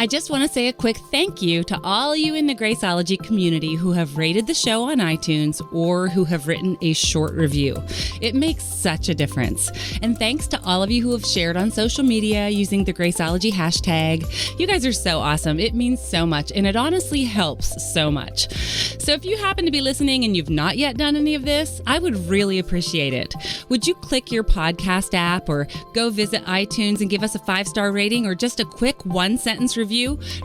I just want to say a quick thank you to all you in the Graceologie community who have rated the show on iTunes or who have written a short review. It makes such a difference. And thanks to all of you who have shared on social media using the Graceologie hashtag. You guys are so awesome. It means so much, and it honestly helps so much. So if you happen to be listening and you've not yet done any of this, I would really appreciate it. Would you click your podcast app or go visit iTunes and give us a 5-star rating or just a quick 1-sentence review?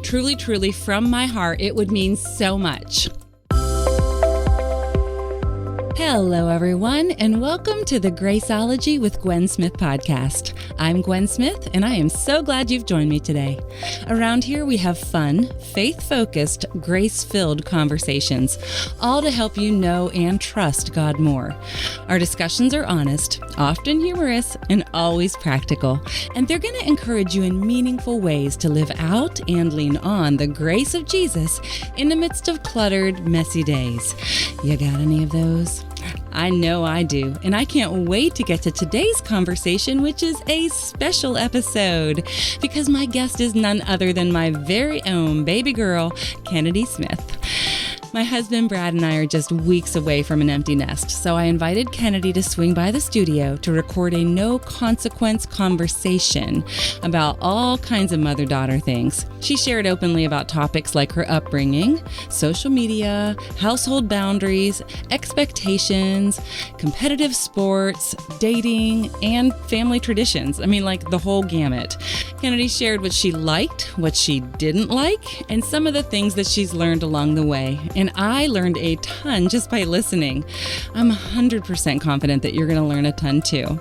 Truly, from my heart, it would mean so much. Hello, everyone, and welcome to the Graceologie with Gwen Smith podcast. I'm Gwen Smith, and I am so glad you've joined me today. Around here, we have fun, faith-focused, grace-filled conversations, all to help you know and trust God more. Our discussions are honest, often humorous, and always practical, and they're going to encourage you in meaningful ways to live out and lean on the grace of Jesus in the midst of cluttered, messy days. You got any of those? I know I do, and I can't wait to get to today's conversation, which is a special episode, because my guest is none other than my very own baby girl, Kennedy Smith. My husband Brad and I are just weeks away from an empty nest, so I invited Kennedy to swing by the studio to record a no-consequence conversation about all kinds of mother-daughter things. She shared openly about topics like her upbringing, social media, household boundaries, expectations, competitive sports, dating, and family traditions. I mean, like the whole gamut. Kennedy shared what she liked, what she didn't like, and some of the things that she's learned along the way. And I learned a ton just by listening. I'm 100% confident that you're going to learn a ton too.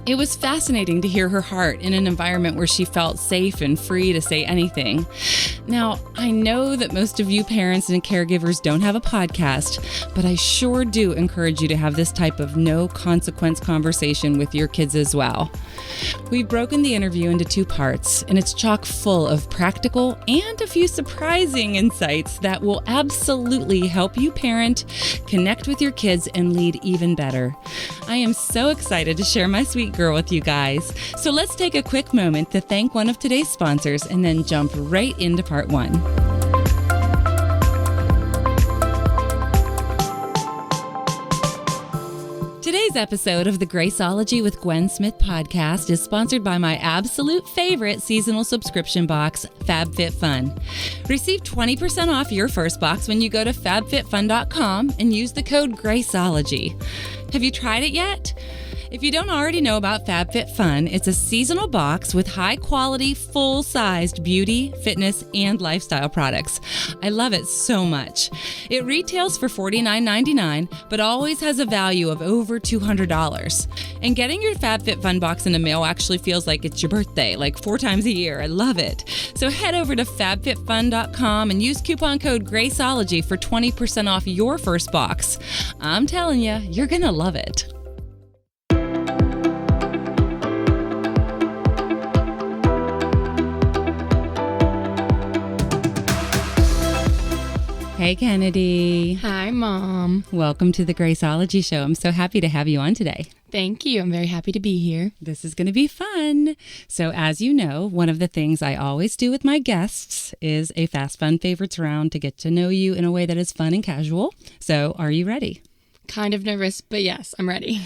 It was fascinating to hear her heart in an environment where she felt safe and free to say anything. Now, I know that most of you parents and caregivers don't have a podcast, but I sure do encourage you to have this type of no consequence conversation with your kids as well. We've broken the interview into 2 parts, and it's chock full of practical and a few surprising insights that will absolutely help you parent, connect with your kids, and lead even better. I am so excited to share my sweet girl with you guys. So let's take a quick moment to thank one of today's sponsors and then jump right into part 1. Today's episode of the Graceologie with Gwen Smith podcast is sponsored by my absolute favorite seasonal subscription box, FabFitFun. Receive 20% off your first box when you go to fabfitfun.com and use the code Graceologie. Have you tried it yet? If you don't already know about FabFitFun, it's a seasonal box with high-quality, full-sized beauty, fitness, and lifestyle products. I love it so much. It retails for $49.99, but always has a value of over $200. And getting your FabFitFun box in the mail actually feels like it's your birthday, like 4 times a year. I love it. So head over to fabfitfun.com and use coupon code Graceologie for 20% off your first box. I'm telling you, you're going to love it. Hey, Kennedy. Hi, Mom. Welcome to the Graceologie show. I'm so happy to have you on today. Thank you. I'm very happy to be here. This is going to be fun. So as you know, one of the things I always do with my guests is a Fast Fun Favorites round to get to know you in a way that is fun and casual. So are you ready? Kind of nervous, but yes, I'm ready.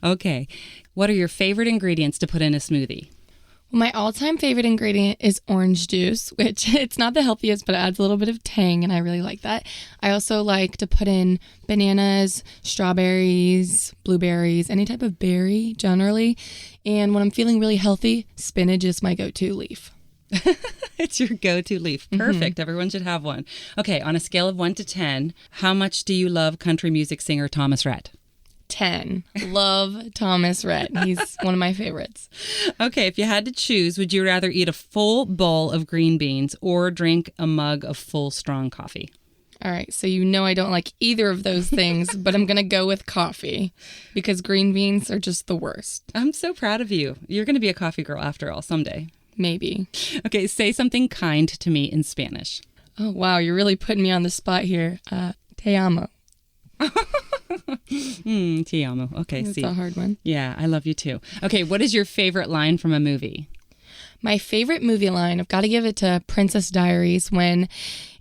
Okay. What are your favorite ingredients to put in a smoothie? My all-time favorite ingredient is orange juice, which it's not the healthiest, but it adds a little bit of tang, and I really like that. I also like to put in bananas, strawberries, blueberries, any type of berry generally. And when I'm feeling really healthy, spinach is my go-to leaf. It's your go-to leaf. Perfect. Mm-hmm. Everyone should have one. Okay, on a scale of 1 to 10, how much do you love country music singer Thomas Rhett? 10. Love Thomas Rhett. He's one of my favorites. Okay, if you had to choose, would you rather eat a full bowl of green beans or drink a mug of full strong coffee? All right, so you know I don't like either of those things, but I'm going to go with coffee because green beans are just the worst. I'm so proud of you. You're going to be a coffee girl after all someday. Maybe. Okay, say something kind to me in Spanish. Oh, wow, you're really putting me on the spot here. Te amo. Te amo. Okay, That's a hard one. Yeah, I love you too. Okay, what is your favorite line from a movie? My favorite movie line, I've got to give it to Princess Diaries, when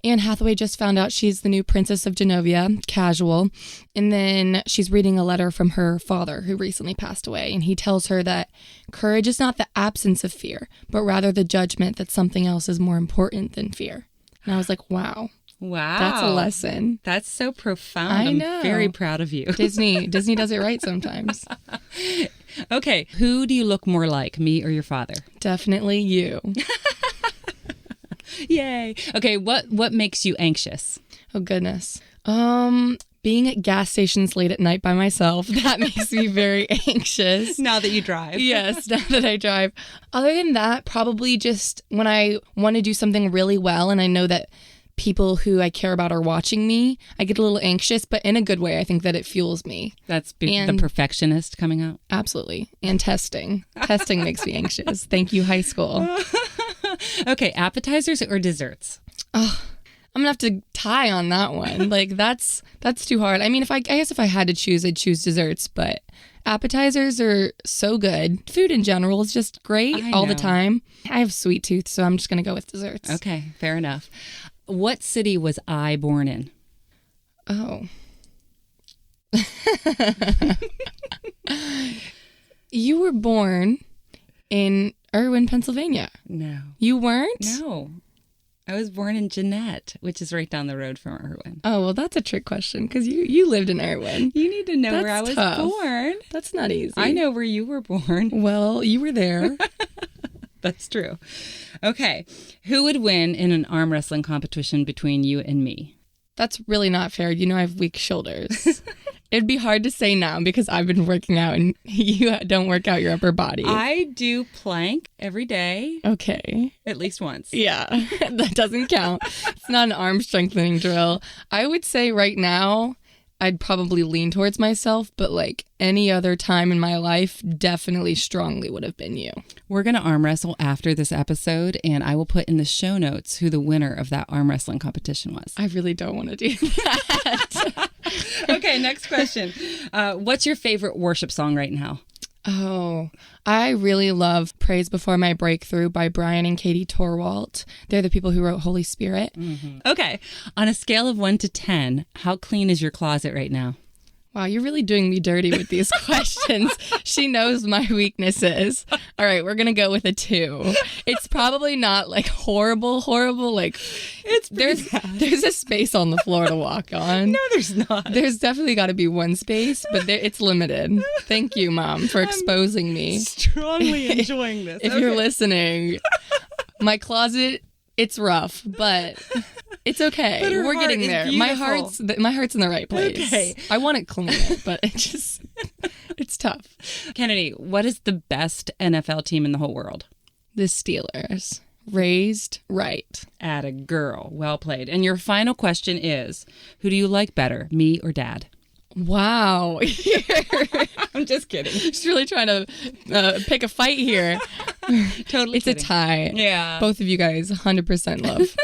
Anne Hathaway just found out she's the new Princess of Genovia, casual, and then she's reading a letter from her father who recently passed away, and he tells her that courage is not the absence of fear, but rather the judgment that something else is more important than fear. And I was like, wow. Wow. That's a lesson. That's so profound. I know. I'm very proud of you. Disney does it right sometimes. Okay. Who do you look more like, me or your father? Definitely you. Yay. Okay. What makes you anxious? Oh, goodness. Being at gas stations late at night by myself, that makes me very anxious. Now that you drive. Yes, now that I drive. Other than that, probably just when I want to do something really well and I know that people who I care about are watching me, I get a little anxious, but in a good way. I think that it fuels me. That's the perfectionist coming out. Absolutely. And testing. Testing makes me anxious. Thank you, high school. Okay, appetizers or desserts? Oh, I'm going to have to tie on that one. Like, that's too hard. I mean, I guess if I had to choose, I'd choose desserts, but appetizers are so good. Food in general is just great all the time. I have sweet tooth, so I'm just going to go with desserts. Okay, fair enough. What city was I born in? Oh. You were born in Irwin, Pennsylvania. No. You weren't? No. I was born in Jeanette, which is right down the road from Irwin. Oh, well, that's a trick question because you lived in Irwin. You need to know That's where I was tough. born. That's not easy. I know where you were born. Well, you were there. That's true. Okay. Who would win in an arm wrestling competition between you and me? That's really not fair. You know I have weak shoulders. It'd be hard to say now because I've been working out and you don't work out your upper body. I do plank every day. Okay. At least once. Yeah, that doesn't count. It's not an arm strengthening drill. I would say right now, I'd probably lean towards myself, but like any other time in my life, definitely strongly would have been you. We're going to arm wrestle after this episode, and I will put in the show notes who the winner of that arm wrestling competition was. I really don't want to do that. Okay, next question. What's your favorite worship song right now? Oh, I really love Praise Before My Breakthrough by Brian and Katie Torwalt. They're the people who wrote Holy Spirit. Mm-hmm. Okay. On a scale of 1 to 10, how clean is your closet right now? Wow, you're really doing me dirty with these questions. She knows my weaknesses. All right, we're going to go with a 2. It's probably not like horrible. Like there's a space on the floor to walk on. No, there's not. There's definitely got to be one space, but it's limited. Thank you, Mom, for exposing me. Strongly enjoying this. If you're listening, my closet, it's rough, but it's okay. We're getting there. My heart's in the right place. Okay. I want to clean it, but it's tough. Kennedy, what is the best NFL team in the whole world? The Steelers. Raised right. Atta girl. Well played. And your final question is, who do you like better, me or Dad? Wow. I'm just kidding. She's really trying to pick a fight here. Totally It's kidding. a tie. Yeah. Both of you guys, 100% love.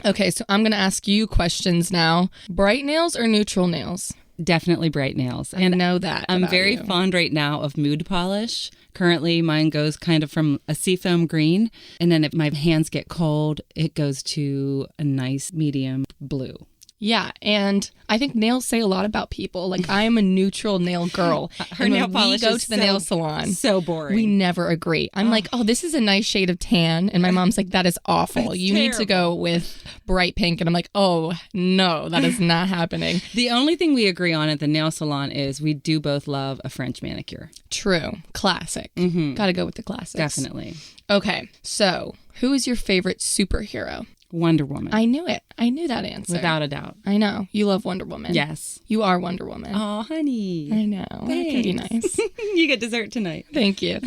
Okay, so I'm going to ask you questions now. Bright nails or neutral nails? Definitely bright nails. And I know that. I'm very fond right now of mood polish. Currently, mine goes kind of from a seafoam green. And then if my hands get cold, it goes to a nice medium blue. Yeah, and I think nails say a lot about people. Like, I am a neutral nail girl. Her nail polish we go is to the nail salon. So boring. We never agree. I'm like, oh, this is a nice shade of tan. And my mom's like, that is awful. It's you need to go with bright pink. And I'm like, oh, no, that is not happening. The only thing we agree on at the nail salon is we do both love a French manicure. True. Classic. Mm-hmm. Got to go with the classics. Definitely. Okay, so who is your favorite superhero? Wonder Woman. I knew it. I knew that answer. Without a doubt. I know. You love Wonder Woman. Yes. You are Wonder Woman. Oh, honey. I know. That could be nice. You get dessert tonight. Thank you.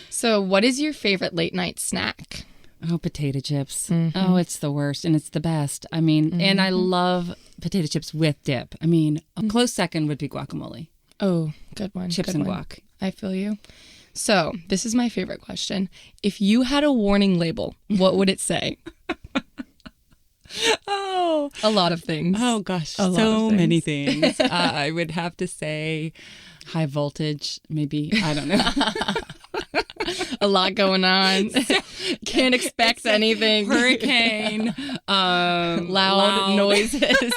So what is your favorite late night snack? Oh, potato chips. Mm-hmm. Oh, it's the worst and it's the best. I mean, and I love potato chips with dip. I mean, a close second would be guacamole. Oh, good one. Chips good and one. guac. I feel you. So this is my favorite question. If you had a warning label, what would it say? Oh, a lot of things. Oh, gosh. So many things. I would have to say high voltage, maybe. I don't know. A lot going on. Can't expect anything. Hurricane, loud noises.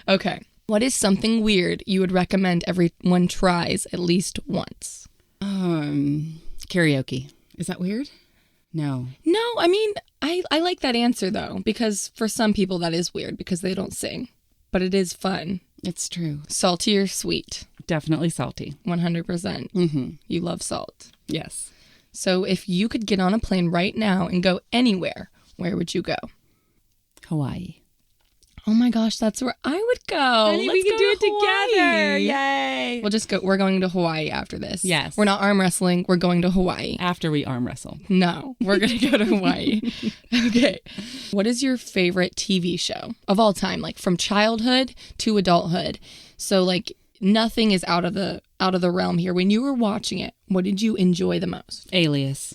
Okay. What is something weird you would recommend everyone tries at least once? Karaoke. Is that weird? No. No, I mean, I like that answer, though, because for some people that is weird because they don't sing. But it is fun. It's true. Salty or sweet? Definitely salty. 100%. Mm-hmm. You love salt. Yes. So if you could get on a plane right now and go anywhere, where would you go? Hawaii. Oh my gosh, that's where I would go. Honey, we can do it together. Yay. We'll just go. We're going to Hawaii after this. Yes. We're not arm wrestling. We're going to Hawaii. After we arm wrestle. No, we're going to go to Hawaii. Okay. What is your favorite TV show of all time? Like from childhood to adulthood. So like nothing is out of the realm here. When you were watching it, what did you enjoy the most? Alias.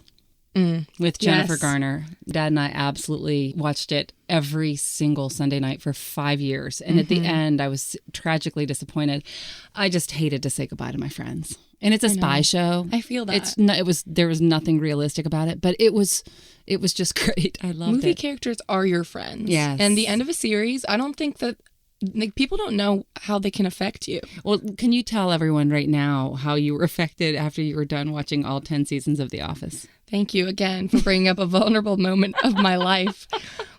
With Jennifer Garner. Dad and I absolutely watched it every single Sunday night for 5 years. And at the end, I was tragically disappointed. I just hated to say goodbye to my friends. And it's a spy show. I feel that. There was nothing realistic about it, but it was just great. I loved it. Movie characters are your friends. Yes. And the end of a series, I don't think that like people don't know how they can affect you. Well, can you tell everyone right now how you were affected after you were done watching all 10 seasons of The Office? Thank you again for bringing up a vulnerable moment of my life.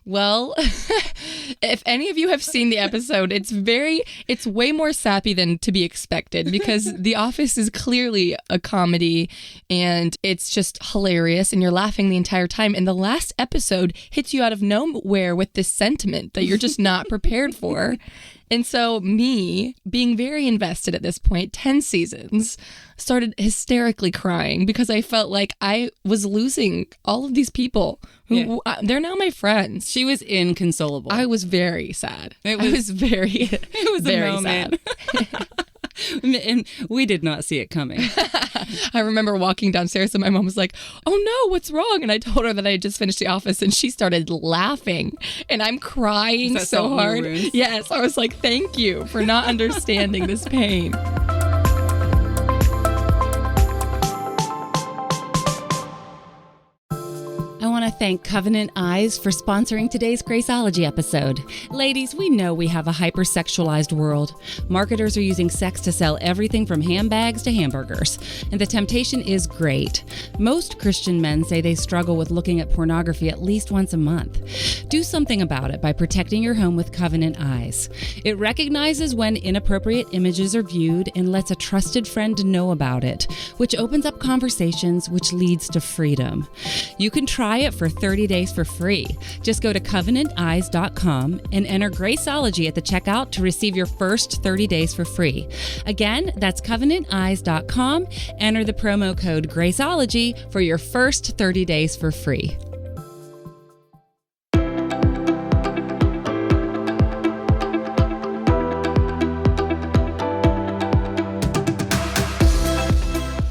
Well, if any of you have seen the episode, it's way more sappy than to be expected because The Office is clearly a comedy and it's just hilarious and you're laughing the entire time. And the last episode hits you out of nowhere with this sentiment that you're just not prepared for. And so me, being very invested at this point, 10 seasons, started hysterically crying because I felt like I was losing all of these people who they're now my friends. She was inconsolable. I was very sad. It was very a moment. sad. And we did not see it coming. I remember walking downstairs and my mom was like, "Oh no, what's wrong?" And I told her that I had just finished The Office and she started laughing and I'm crying so hard. Yes, I was like, "Thank you for not understanding this pain." I want to thank Covenant Eyes for sponsoring today's Graceologie episode. Ladies, we know we have a hypersexualized world. Marketers are using sex to sell everything from handbags to hamburgers, and the temptation is great. Most Christian men say they struggle with looking at pornography at least once a month. Do something about it by protecting your home with Covenant Eyes. It recognizes when inappropriate images are viewed and lets a trusted friend know about it, which opens up conversations, which leads to freedom. You can try it for 30 days for free. Just go to covenanteyes.com and enter Graceologie at the checkout to receive your first 30 days for free. Again, that's covenanteyes.com. Enter the promo code Graceologie for your first 30 days for free.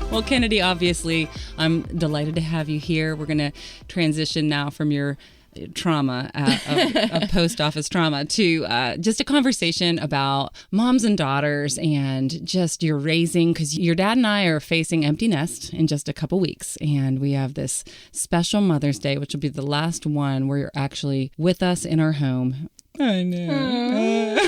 Well, Kennedy, obviously, I'm delighted to have you here. We're going to transition now from your trauma, of post office trauma, to just a conversation about moms and daughters and just your raising, because your dad and I are facing empty nest in just a couple weeks. And we have this special Mother's Day, which will be the last one where you're actually with us in our home. I know.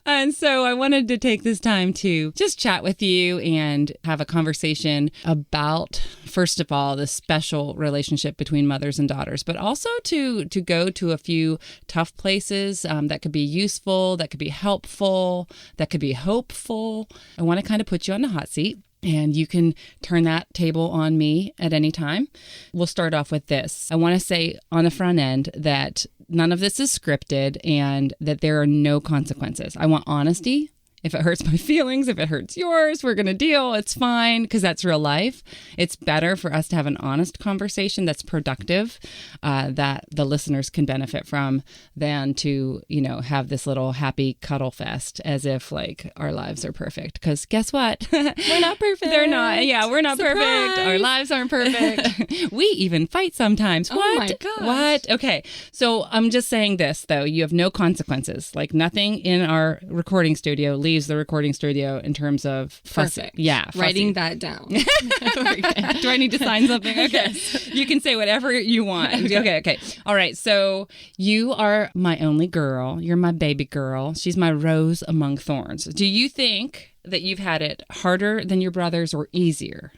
And so I wanted to take this time to just chat with you and have a conversation about, first of all, the special relationship between mothers and daughters, but also to go to a few tough places that could be useful, that could be helpful, that could be hopeful. I want to kind of put you on the hot seat. And you can turn that table on me at any time. We'll start off with this. I want to say on the front end that none of this is scripted and that there are no consequences. I want honesty. If it hurts my feelings, if it hurts yours, we're going to deal. It's fine because that's real life. It's better for us to have an honest conversation that's productive, that the listeners can benefit from, than to, have this little happy cuddle fest as if like our lives are perfect. Because guess what? We're not perfect. They're not. Yeah, we're not Surprise. perfect. Our lives aren't perfect. We even fight sometimes. What? Oh my gosh. What? Okay. So I'm just saying this, though. You have no consequences. Like nothing in our recording studio leaves leaves the recording studio in terms of Perfect. Fussy. Writing that down. Do I need to sign something? Okay. Yes. You can say whatever you want. Okay. All right. So you are my only girl. You're my baby girl. She's my rose among thorns. Do you think that you've had it harder than your brothers or easier?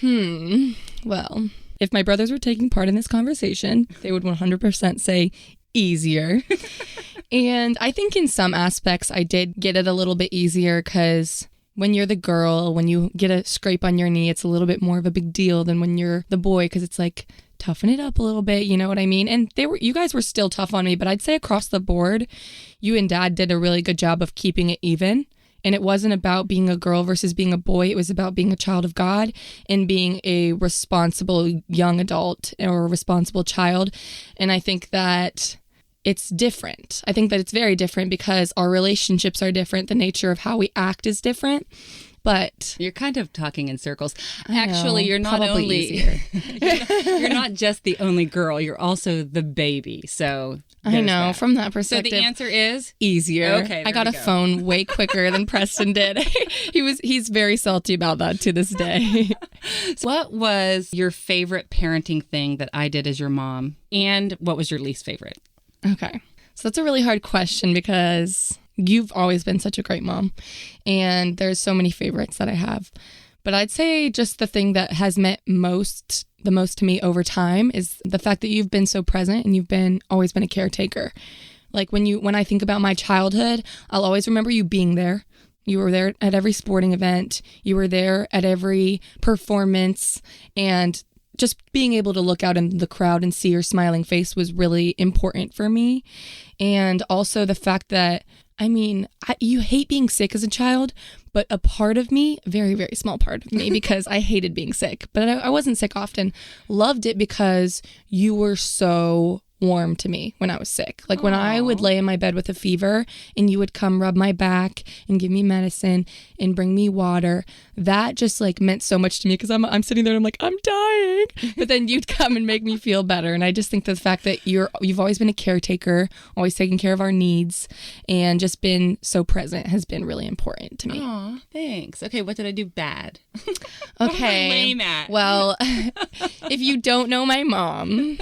Well, if my brothers were taking part in this conversation, they would 100% say easier. And I think in some aspects I did get it a little bit easier because when you're the girl, when you get a scrape on your knee, it's a little bit more of a big deal than when you're the boy, because it's like, toughen it up a little bit, you know what I mean? And you guys were still tough on me, but I'd say across the board, you and Dad did a really good job of keeping it even. And it wasn't about being a girl versus being a boy. It was about being a child of God and being a responsible young adult or a responsible child. And I think that it's different. I think that it's very different because our relationships are different. The nature of how we act is different. But you're kind of talking in circles. Actually, you're not probably only easier. you're not just the only girl. You're also the baby. So I know that. From that perspective. So the answer is easier. Okay, I got a phone way quicker than Preston did. He's very salty about that to this day. So what was your favorite parenting thing that I did as your mom, and what was your least favorite? Okay, so that's a really hard question because you've always been such a great mom, and there's so many favorites that I have. But I'd say just the thing that has meant the most to me over time is the fact that you've been so present and you've always been a caretaker. Like when I think about my childhood, I'll always remember you being there. You were there at every sporting event. You were there at every performance, and just being able to look out in the crowd and see your smiling face was really important for me. And also the fact that, you hate being sick as a child, but a part of me, very, very small part of me, because I hated being sick, but I wasn't sick often, loved it because you were so warm to me when I was sick. Like when I would lay in my bed with a fever and you would come rub my back and give me medicine and bring me water, that just like meant so much to me because I'm sitting there and I'm like, I'm dying. But then you'd come and make me feel better. And I just think the fact that you've always been a caretaker, always taking care of our needs, and just been so present has been really important to me. Aw, thanks. Okay, what did I do bad? Okay. What am I lame at? Well, if you don't know my mom,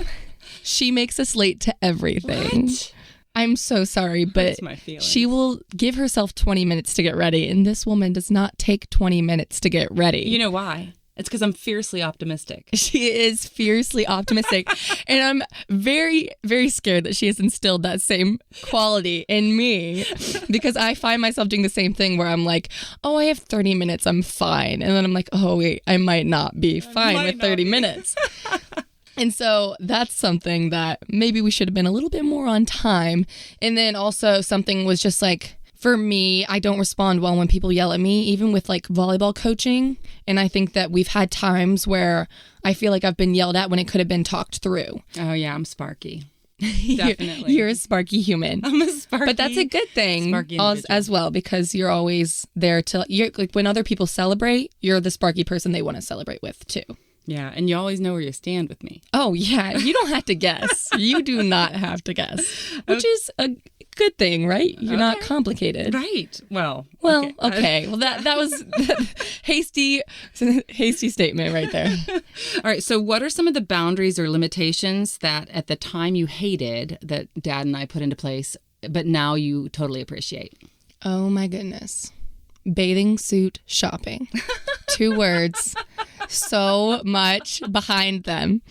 she makes us late to everything. What? I'm so sorry, but my feelings. She will give herself 20 minutes to get ready, and this woman does not take 20 minutes to get ready. You know why? It's because I'm fiercely optimistic. She is fiercely optimistic, and I'm very, very scared that she has instilled that same quality in me, because I find myself doing the same thing where I'm like, oh, I have 30 minutes, I'm fine. And then I'm like, oh, wait, I might not be fine with 30 minutes. And so that's something that maybe we should have been a little bit more on time. And then also something was just like, for me, I don't respond well when people yell at me, even with like volleyball coaching. And I think that we've had times where I feel like I've been yelled at when it could have been talked through. Oh, yeah, I'm sparky. Definitely. You're a sparky human. I'm a sparky. But that's a good thing as well, because you're always there like when other people celebrate, you're the sparky person they want to celebrate with too. Yeah, and you always know where you stand with me. Oh, yeah. You don't have to guess. You do not have to guess, which is a good thing, right? You're not complicated. Right. Well, okay. Well, that was hasty statement right there. All right. So what are some of the boundaries or limitations that at the time you hated that Dad and I put into place, but now you totally appreciate? Oh, my goodness. Bathing suit shopping. 2 words. So much behind them.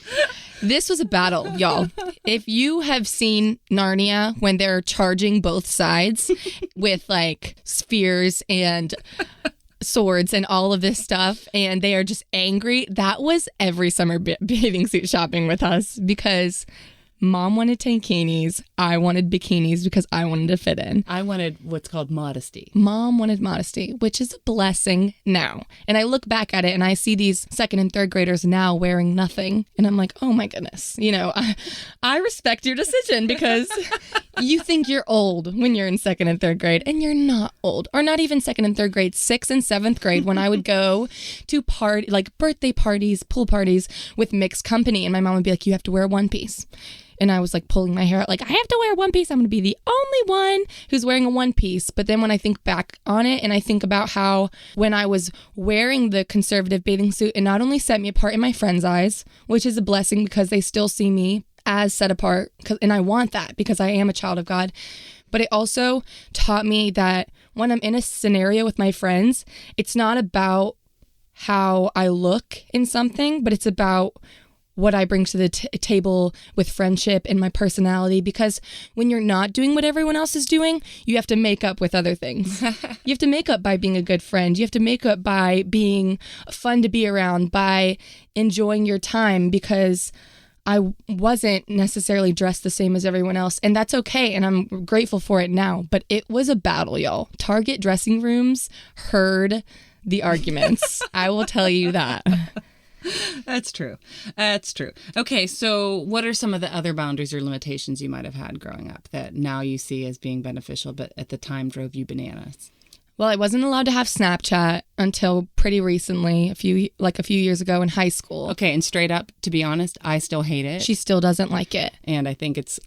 This was a battle, y'all. If you have seen Narnia when they're charging both sides with like spheres and swords and all of this stuff, and they are just angry, that was every summer bathing suit shopping with us, because Mom wanted tankinis. I wanted bikinis because I wanted to fit in. I wanted what's called modesty. Mom wanted modesty, which is a blessing now. And I look back at it and I see these 2nd and 3rd graders now wearing nothing. And I'm like, oh my goodness. You know, I respect your decision, because you think you're old when you're in 2nd and 3rd grade, and you're not old. Or not even 2nd and 3rd grade, 6th and 7th grade, when I would go to birthday parties, pool parties with mixed company. And my mom would be like, you have to wear a one piece. and I was like pulling my hair out, like, I have to wear one piece. I'm going to be the only one who's wearing a one piece. But then when I think back on it and I think about how when I was wearing the conservative bathing suit, it not only set me apart in my friends' eyes, which is a blessing because they still see me as set apart, and I want that because I am a child of God. But it also taught me that when I'm in a scenario with my friends, it's not about how I look in something, but it's about what I bring to the table with friendship and my personality. Because when you're not doing what everyone else is doing, you have to make up with other things. You have to make up by being a good friend. You have to make up by being fun to be around, by enjoying your time, because I wasn't necessarily dressed the same as everyone else. And that's okay. And I'm grateful for it now. But it was a battle, y'all. Target dressing rooms heard the arguments. I will tell you that. That's true. That's true. Okay, so what are some of the other boundaries or limitations you might have had growing up that now you see as being beneficial, but at the time drove you bananas? Well, I wasn't allowed to have Snapchat until pretty recently, a few years ago in high school. Okay, and straight up, to be honest, I still hate it. She still doesn't like it. And I think it's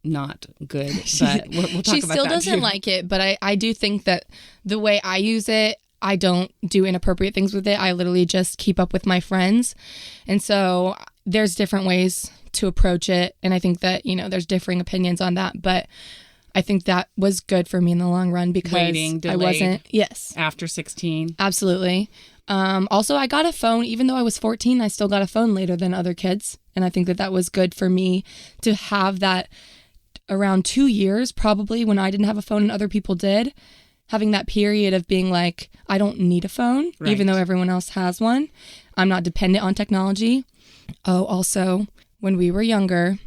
not good, but we'll talk about that. She still doesn't like it, but I do think that the way I use it, I don't do inappropriate things with it. I literally just keep up with my friends. And so there's different ways to approach it. And I think that, there's differing opinions on that. But I think that was good for me in the long run because I wasn't. Yes. After 16. Absolutely. Also, I got a phone. Even though I was 14, I still got a phone later than other kids. And I think that that was good for me to have that around 2 years, probably, when I didn't have a phone and other people did. Having that period of being like, I don't need a phone, right, even though everyone else has one. I'm not dependent on technology. Oh, also, when we were younger,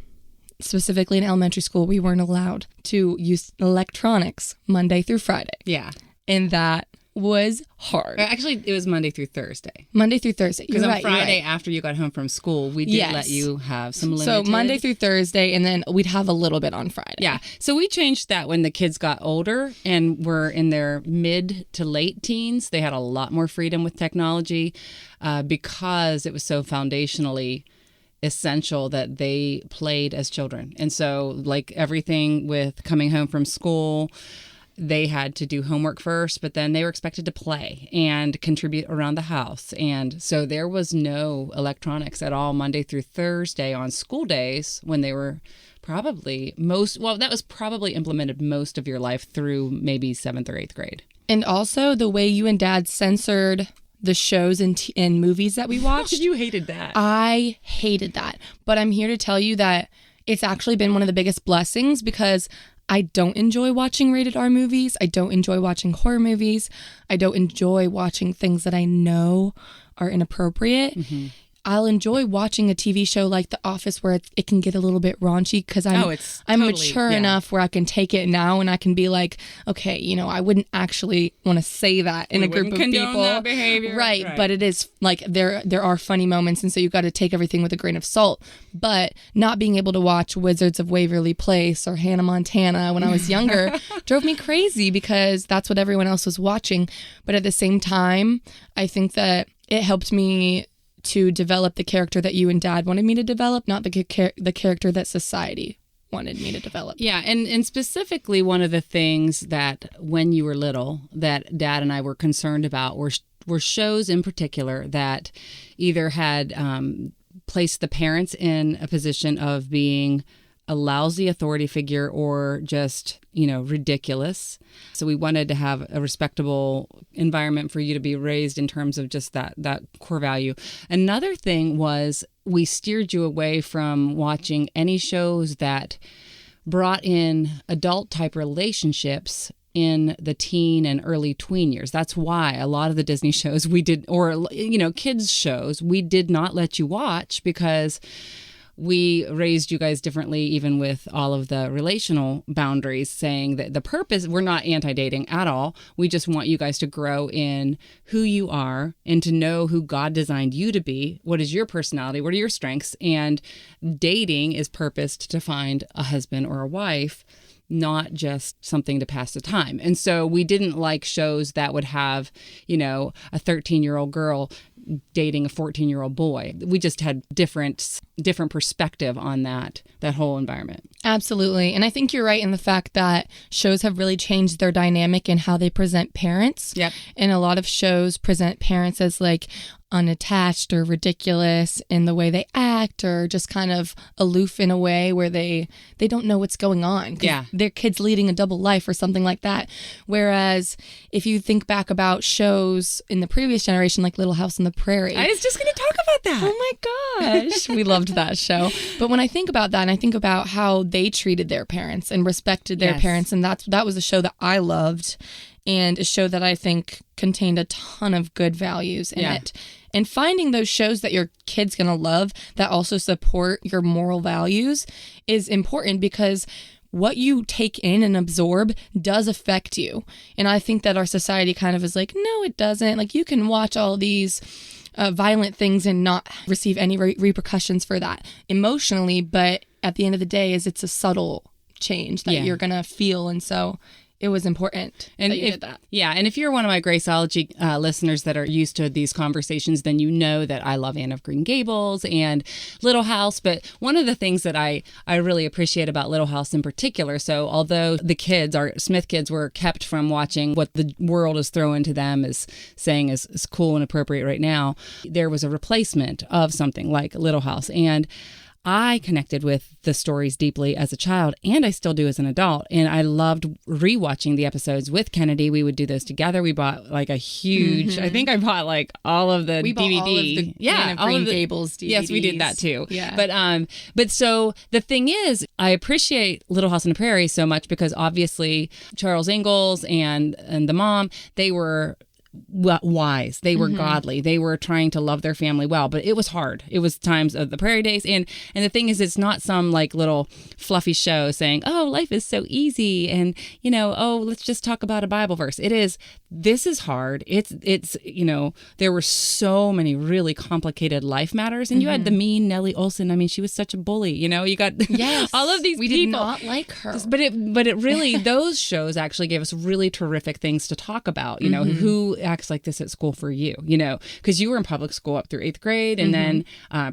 specifically in elementary school, we weren't allowed to use electronics Monday through Friday. Yeah. And that was hard. Actually, it was Monday through Thursday. Monday through Thursday. Because on Friday, after you got home from school, we did let you have some limited. So Monday through Thursday, and then we'd have a little bit on Friday. Yeah. So we changed that when the kids got older and were in their mid to late teens. They had a lot more freedom with technology because it was so foundationally essential that they played as children. And so, like everything with coming home from school, they had to do homework first, but then they were expected to play and contribute around the house. And so there was no electronics at all Monday through Thursday on school days when they were that was probably implemented most of your life through maybe 7th or 8th grade. And also the way you and Dad censored the shows and movies that we watched. You hated that. I hated that. But I'm here to tell you that it's actually been one of the biggest blessings because I don't enjoy watching rated R movies. I don't enjoy watching horror movies. I don't enjoy watching things that I know are inappropriate. Mm-hmm. I'll enjoy watching a TV show like The Office where it can get a little bit raunchy because I'm totally mature enough where I can take it now and I can be like, okay, I wouldn't actually want to say that in a group of people. That behavior. Right. But it is like there are funny moments, and so you got to take everything with a grain of salt. But not being able to watch Wizards of Waverly Place or Hannah Montana when I was younger drove me crazy because that's what everyone else was watching. But at the same time, I think that it helped me to develop the character that you and Dad wanted me to develop, not the character that society wanted me to develop. Yeah, and specifically one of the things that when you were little that Dad and I were concerned about were shows in particular that either had placed the parents in a position of being a lousy authority figure or just, ridiculous. So we wanted to have a respectable environment for you to be raised in terms of just that core value. Another thing was we steered you away from watching any shows that brought in adult type relationships in the teen and early tween years. That's why a lot of the Disney shows we did, or, kids shows, we did not let you watch because we raised you guys differently, even with all of the relational boundaries, saying that the purpose, we're not anti-dating at all. We just want you guys to grow in who you are and to know who God designed you to be. What is your personality? What are your strengths? And dating is purposed to find a husband or a wife, not just something to pass the time. And so we didn't like shows that would have, a 13-year-old girl dating a 14-year-old boy. We just had different perspective on that whole environment. Absolutely. And I think you're right in the fact that shows have really changed their dynamic in how they present parents. Yep. And a lot of shows present parents as like unattached or ridiculous in the way they act, or just kind of aloof in a way where they don't know what's going on. Yeah. Their kid's leading a double life or something like that. Whereas if you think back about shows in the previous generation, like Little House on the Prairie. I was just going to talk about that. Oh my gosh. We loved that show. But when I think about that, and I think about how they treated their parents and respected their parents, and that was a show that I loved, and a show that I think contained a ton of good values in it. And finding those shows that your kid's going to love that also support your moral values is important, because what you take in and absorb does affect you. And I think that our society kind of is like, no, it doesn't. Like, you can watch all these violent things and not receive any repercussions for that emotionally. But at the end of the day, it's a subtle change that you're going to feel. And so it was important that you did that. Yeah, and if you're one of my Graceology listeners that are used to these conversations, then you know that I love Anne of Green Gables and Little House. But one of the things that I really appreciate about Little House in particular, so although the kids, our Smith kids, were kept from watching what the world is throwing to them as saying is cool and appropriate right now, there was a replacement of something like Little House. And I connected with the stories deeply as a child, and I still do as an adult. And I loved rewatching the episodes with Kennedy. We would do those together. We bought like a huge, I think I bought like all of the we DVD. Bought all of the Anne of Green Gables DVDs. Yes, we did that too. Yeah. But so the thing is, I appreciate Little House on the Prairie so much because obviously Charles Ingalls and the mom, they were wise. They were godly. They were trying to love their family well, but it was hard. It was times of the prairie days. And the thing is, it's not some like little fluffy show saying, oh, life is so easy. And, oh, let's just talk about a Bible verse. This is hard. It's, there were so many really complicated life matters. And you had the mean Nellie Olson. I mean, she was such a bully, you got all of these we people. Did not like her. But it really, those shows actually gave us really terrific things to talk about, who acts like this at school for you, because you were in public school up through 8th grade and then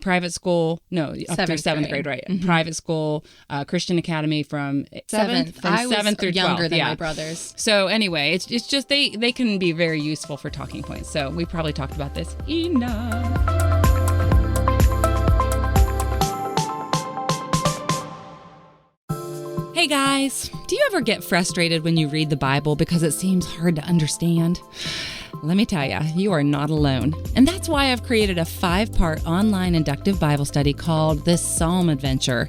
private school, up through 7th grade, right? Private school, Christian Academy from 7th through 12th. Younger than my brothers. So anyway, it's just they can be very useful for talking points. So we probably talked about this enough. Hey guys, do you ever get frustrated when you read the Bible because it seems hard to understand? Let me tell you, you are not alone. And that's why I've created a 5-part online inductive Bible study called the Psalm Adventure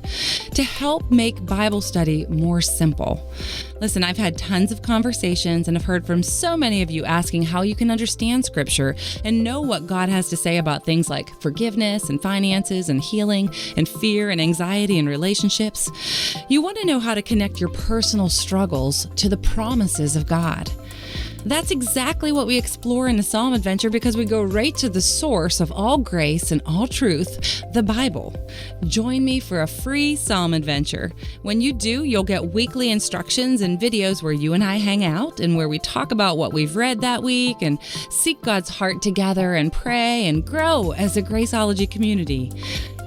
to help make Bible study more simple. Listen, I've had tons of conversations and I've heard from so many of you asking how you can understand Scripture and know what God has to say about things like forgiveness and finances and healing and fear and anxiety and relationships. You want to know how to connect your personal struggles to the promises of God. That's exactly what we explore in the Psalm Adventure because we go right to the source of all grace and all truth, the Bible. Join me for a free Psalm Adventure. When you do, you'll get weekly instructions and videos where you and I hang out and where we talk about what we've read that week and seek God's heart together and pray and grow as a Graceologie community.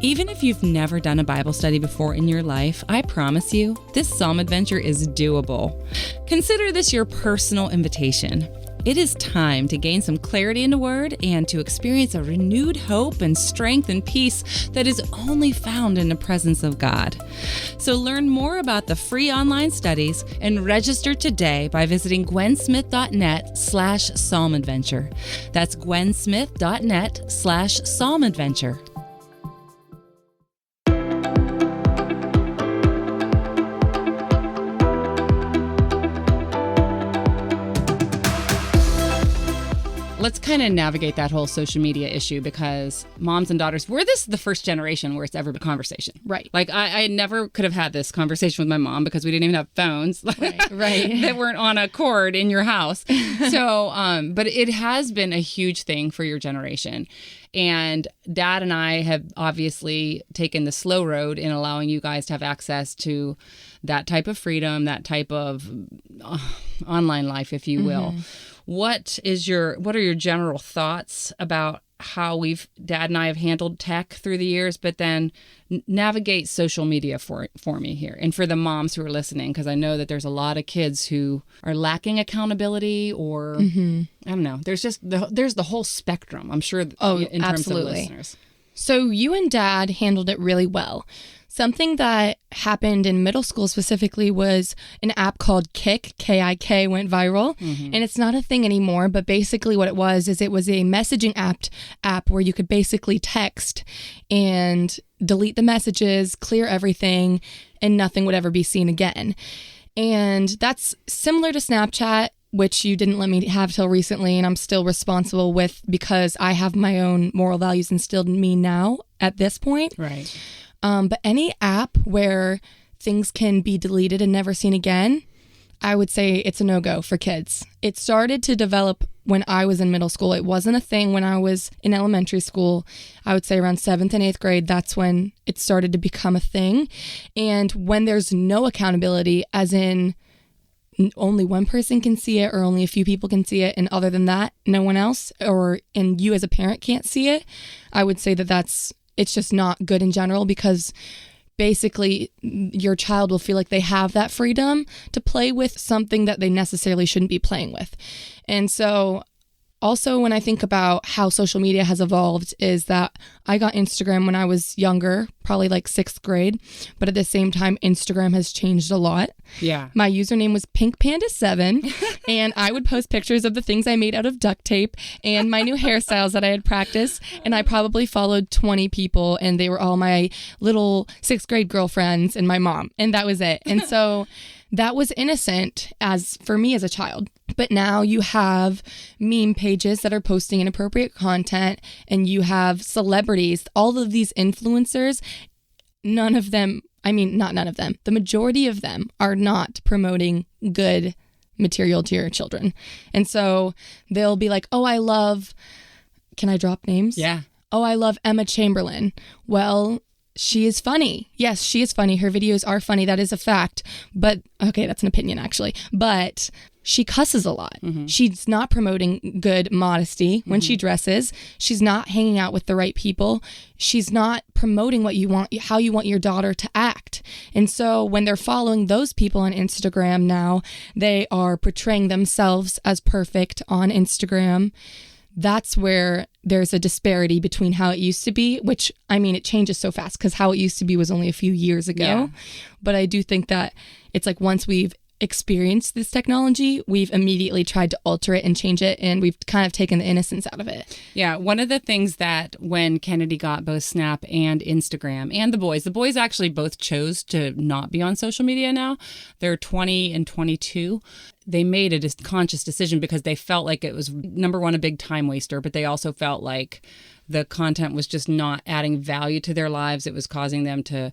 Even if you've never done a Bible study before in your life, I promise you, this Psalm Adventure is doable. Consider this your personal invitation. It is time to gain some clarity in the Word and to experience a renewed hope and strength and peace that is only found in the presence of God. So learn more about the free online studies and register today by visiting gwensmith.net/psalmadventure. That's gwensmith.net/psalmadventure. Let's kind of navigate that whole social media issue because moms and daughters, this is the first generation where it's ever been a conversation. Right. Like I never could have had this conversation with my mom because we didn't even have phones right. that weren't on a cord in your house. So, but it has been a huge thing for your generation. And Dad and I have obviously taken the slow road in allowing you guys to have access to that type of freedom, that type of online life, if you will. What are your general thoughts about how Dad and I have handled tech through the years, but then navigate social media for me here. And for the moms who are listening, because I know that there's a lot of kids who are lacking accountability or I don't know. There's the whole spectrum, I'm sure, in terms absolutely. of listeners. So you and Dad handled it really well. Something that happened in middle school specifically was an app called Kik, K-I-K, went viral. And it's not a thing anymore, but basically what it was is it was a messaging app where you could basically text and delete the messages, clear everything, and nothing would ever be seen again. And that's similar to Snapchat, which you didn't let me have till recently, and I'm still responsible with because I have my own moral values instilled in me now at this point. Right. But any app where things can be deleted and never seen again, I would say it's a no-go for kids. It started to develop when I was in middle school. It wasn't a thing when I was in elementary school. I would say around 7th and 8th grade, that's when it started to become a thing. And when there's no accountability, as in only one person can see it or only a few people can see it, and other than that, no one else, and you as a parent can't see it, I would say that it's just not good in general, because basically your child will feel like they have that freedom to play with something that they necessarily shouldn't be playing with. And so also, when I think about how social media has evolved, is that I got Instagram when I was younger, probably like 6th grade. But at the same time, Instagram has changed a lot. Yeah. My username was pinkpanda7, and I would post pictures of the things I made out of duct tape and my new hairstyles that I had practiced. And I probably followed 20 people, and they were all my little 6th grade girlfriends and my mom. And that was it. And so that was innocent for me as a child. But now you have meme pages that are posting inappropriate content, and you have celebrities, all of these influencers, not none of them, the majority of them are not promoting good material to your children. And so they'll be like, can I drop names? Yeah. Oh, I love Emma Chamberlain. Well, she is funny. Yes, she is funny. Her videos are funny. That is a fact. But, okay, that's an opinion actually. But she cusses a lot. She's not promoting good modesty when she dresses. She's not hanging out with the right people. She's not promoting how you want your daughter to act. And so when they're following those people on Instagram now, they are portraying themselves as perfect on Instagram. That's where there's a disparity between how it used to be, which, it changes so fast because how it used to be was only a few years ago. Yeah. But I do think that it's like once we've experienced this technology, we've immediately tried to alter it and change it, and we've kind of taken the innocence out of it. Yeah, one of the things that when Kennedy got both Snap and Instagram, and the boys actually both chose to not be on social media now. They're 20 and 22. They made a conscious decision because they felt like it was, number one, a big time waster, but they also felt like the content was just not adding value to their lives. It was causing them to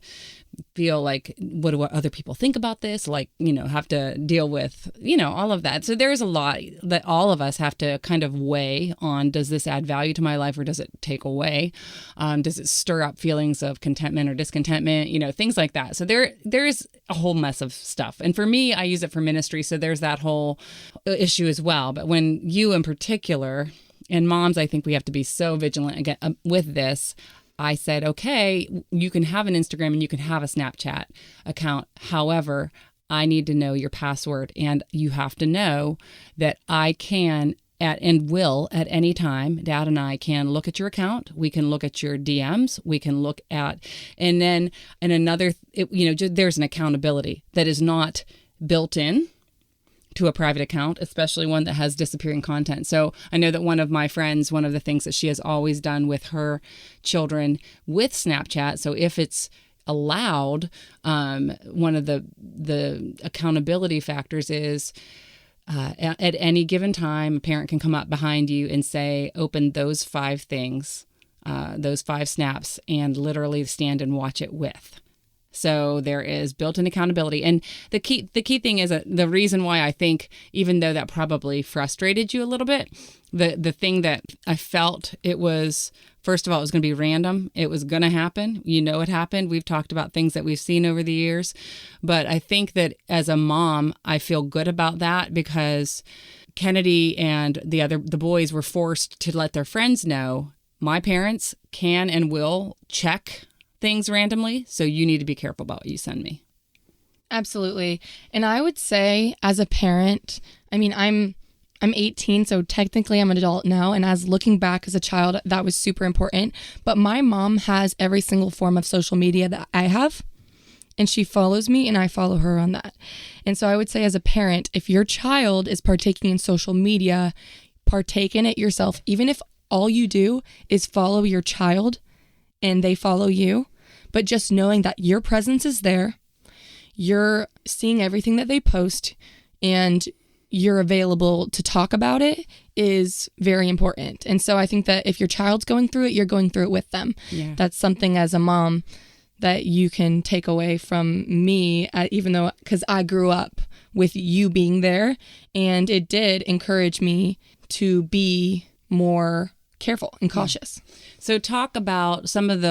feel like, what do other people think about this? Like, have to deal with, all of that. So there's a lot that all of us have to kind of weigh on, does this add value to my life or does it take away? Does it stir up feelings of contentment or discontentment? Things like that. So there's a whole mess of stuff. And for me, I use it for ministry. So there's that whole issue as well. But when you in particular, and moms, I think we have to be so vigilant again with this. I said, okay, you can have an Instagram and you can have a Snapchat account. However, I need to know your password, and you have to know that I can and will at any time, Dad and I can look at your account. We can look at your DMs. We can look at, and then there's an accountability that is not built in to a private account, especially one that has disappearing content. So I know that one of my friends, one of the things that she has always done with her children with Snapchat, so if it's allowed, one of the accountability factors is at any given time, a parent can come up behind you and say, open those 5 things, those 5 snaps, and literally stand and watch it with. So there is built-in accountability. And the key thing is the reason why I think, even though that probably frustrated you a little bit, the thing that I felt it was, first of all, it was going to be random. It was going to happen. It happened. We've talked about things that we've seen over the years. But I think that as a mom, I feel good about that because Kennedy and the boys were forced to let their friends know, my parents can and will check things randomly. So you need to be careful about what you send me. Absolutely. And I would say as a parent, I mean, I'm 18, so technically I'm an adult now. And as looking back as a child, that was super important. But my mom has every single form of social media that I have. And she follows me and I follow her on that. And so I would say as a parent, if your child is partaking in social media, partake in it yourself. Even if all you do is follow your child and they follow you, but just knowing that your presence is there, you're seeing everything that they post, and you're available to talk about it is very important. And so I think that if your child's going through it, you're going through it with them. Yeah. That's something as a mom that you can take away from me, even though, because I grew up with you being there, and it did encourage me to be more careful and cautious. So talk about some of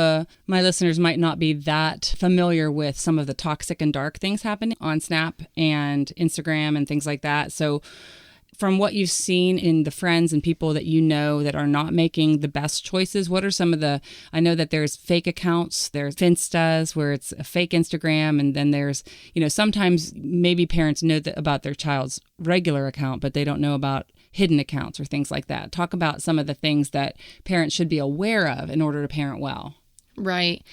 my listeners might not be that familiar with some of the toxic and dark things happening on Snap and Instagram and things like that. So from what you've seen in the friends and people that you know that are not making the best choices, what are some of I know that there's fake accounts, there's Instas where it's a fake Instagram, and then there's, sometimes maybe parents know about their child's regular account, but they don't know about hidden accounts or things like that. Talk about some of the things that parents should be aware of in order to parent well. Right.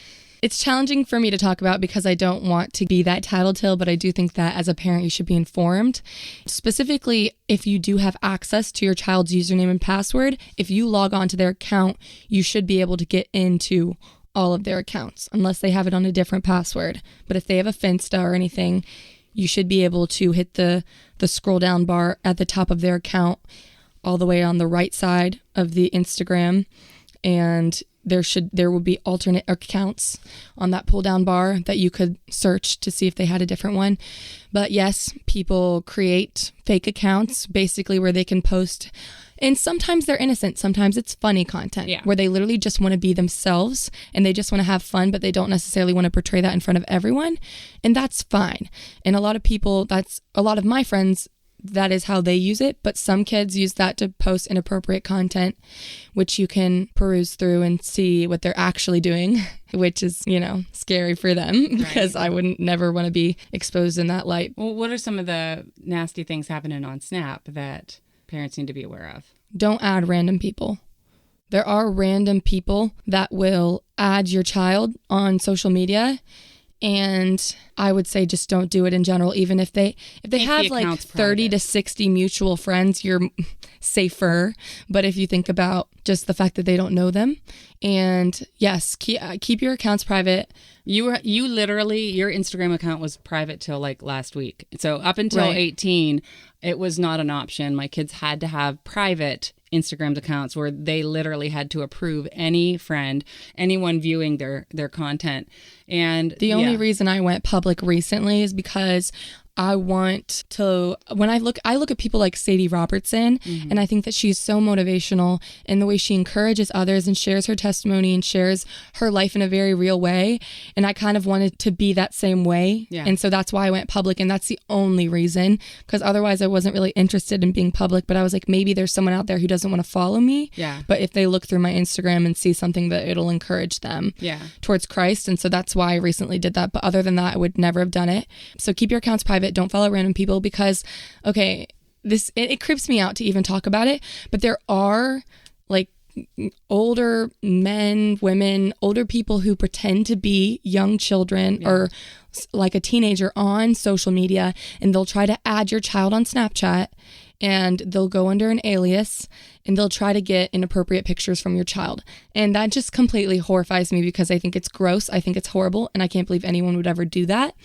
It's challenging for me to talk about because I don't want to be that tattletale, but I do think that as a parent, you should be informed. Specifically, if you do have access to your child's username and password, if you log on to their account, you should be able to get into all of their accounts, unless they have it on a different password. But if they have a Finsta or anything, you should be able to hit the scroll down bar at the top of their account, all the way on the right side of the Instagram, and there will be alternate accounts on that pull down bar that you could search to see if they had a different one. But yes, people create fake accounts basically where they can post, and sometimes they're innocent, sometimes it's funny content, where they literally just want to be themselves and they just want to have fun, but they don't necessarily want to portray that in front of everyone, and that's fine. And a lot of my friends, that is how they use it, but some kids use that to post inappropriate content, which you can peruse through and see what they're actually doing, which is, scary for them, because I wouldn't never want to be exposed in that light. Well, what are some of the nasty things happening on Snap that parents need to be aware of? Don't add random people. There are random people that will add your child on social media, and I would say just don't do it in general. Even if they have like 30 to 60 mutual friends, you're safer. But if you think about just the fact that they don't know them, and yes, keep your accounts private. You literally, your Instagram account was private till like last week. So up until 18, it was not an option. My kids had to have private Instagram accounts where they literally had to approve anyone viewing their content. And the only reason I went public recently is because I want to, when I look at people like Sadie Robertson, and I think that she's so motivational in the way she encourages others and shares her testimony and shares her life in a very real way. And I kind of wanted to be that same way. Yeah. And so that's why I went public. And that's the only reason, because otherwise I wasn't really interested in being public. But I was like, maybe there's someone out there who doesn't want to follow me. Yeah. But if they look through my Instagram and see something, that it'll encourage them towards Christ. And so that's why I recently did that. But other than that, I would never have done it. So keep your accounts private. Don't follow random people, because it creeps me out to even talk about it, but there are like older men, women, older people who pretend to be young children or like a teenager on social media, and they'll try to add your child on Snapchat, and they'll go under an alias and they'll try to get inappropriate pictures from your child. And that just completely horrifies me, because I think it's gross. I think it's horrible. And I can't believe anyone would ever do that.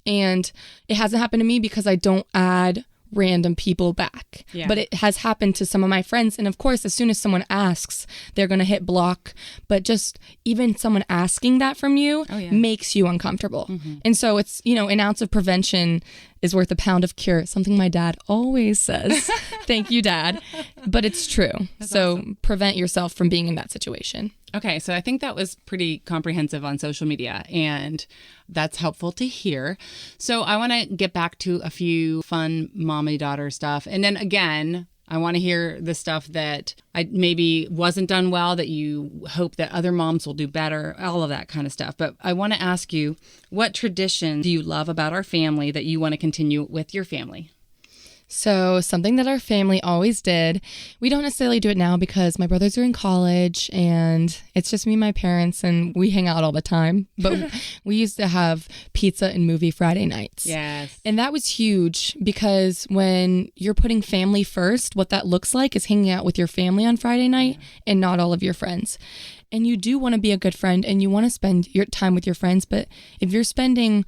And it hasn't happened to me because I don't add random people back. Yeah. But it has happened to some of my friends. And of course, as soon as someone asks, they're going to hit block. But just even someone asking that from you makes you uncomfortable. Mm-hmm. And so it's, an ounce of prevention is worth a pound of cure. Something my dad always says. Thank you, Dad. But it's true. That's awesome. Prevent yourself from being in that situation. Okay, so I think that was pretty comprehensive on social media, and that's helpful to hear. So I want to get back to a few fun mommy-daughter stuff. And then again, I want to hear the stuff that I maybe wasn't done well, that you hope that other moms will do better, all of that kind of stuff. But I want to ask you, what tradition do you love about our family that you want to continue with your family? So something that our family always did, we don't necessarily do it now because my brothers are in college and it's just me and my parents and we hang out all the time. But we used to have pizza and movie Friday nights. Yes. And that was huge because when you're putting family first, what that looks like is hanging out with your family on Friday night and not all of your friends. And you do want to be a good friend and you want to spend your time with your friends. But if you're spending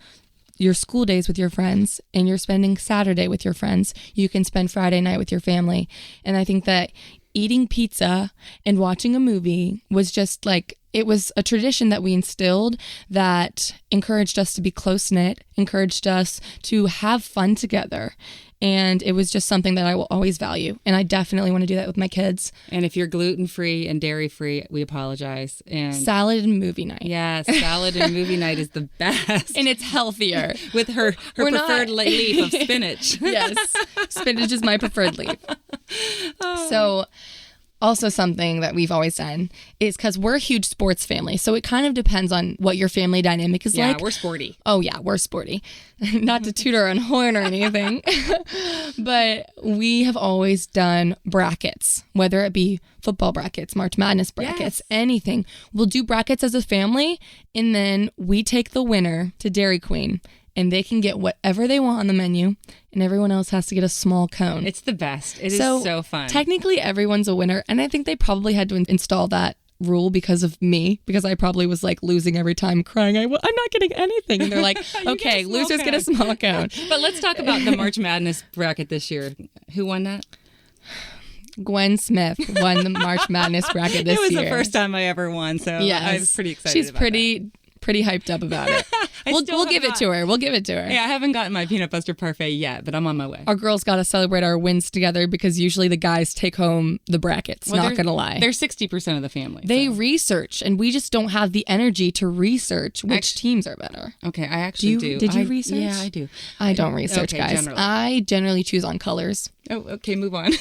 your school days with your friends and you're spending Saturday with your friends, you can spend Friday night with your family. And I think that eating pizza and watching a movie was just like, it was a tradition that we instilled that encouraged us to be close-knit, encouraged us to have fun together. And it was just something that I will always value. And I definitely want to do that with my kids. And if you're gluten-free and dairy-free, we apologize. And salad and movie night. Yes, salad and movie night is the best. And it's healthier. With her preferred leaf of spinach. Yes, spinach is my preferred leaf. So also something that we've always done is because we're a huge sports family. So it kind of depends on what your family dynamic is like. Yeah, we're sporty. Oh, yeah, we're sporty. Not to toot our own horn or anything. But we have always done brackets, whether it be football brackets, March Madness brackets, anything. We'll do brackets as a family, and then we take the winner to Dairy Queen. And they can get whatever they want on the menu, and everyone else has to get a small cone. It's the best. It is so fun. Technically, everyone's a winner, and I think they probably had to install that rule because of me, because I probably was like losing every time, crying, I'm not getting anything. And they're like, okay, losers get a small cone. But let's talk about the March Madness bracket this year. Who won that? Gwen Smith won the March Madness bracket this year. It was the first time I ever won, so I was pretty excited She's about that. Pretty hyped up about it. We'll give it to her. We'll give it to her. Yeah, I haven't gotten my peanut butter parfait yet, but I'm on my way. Our girls got to celebrate our wins together because usually the guys take home the brackets, not going to lie. They're 60% of the family. They research, and we just don't have the energy to research which teams are better. Okay, I actually do. Did you research? Yeah, I do. I don't research, guys. Generally. I generally choose on colors. Oh, okay, move on.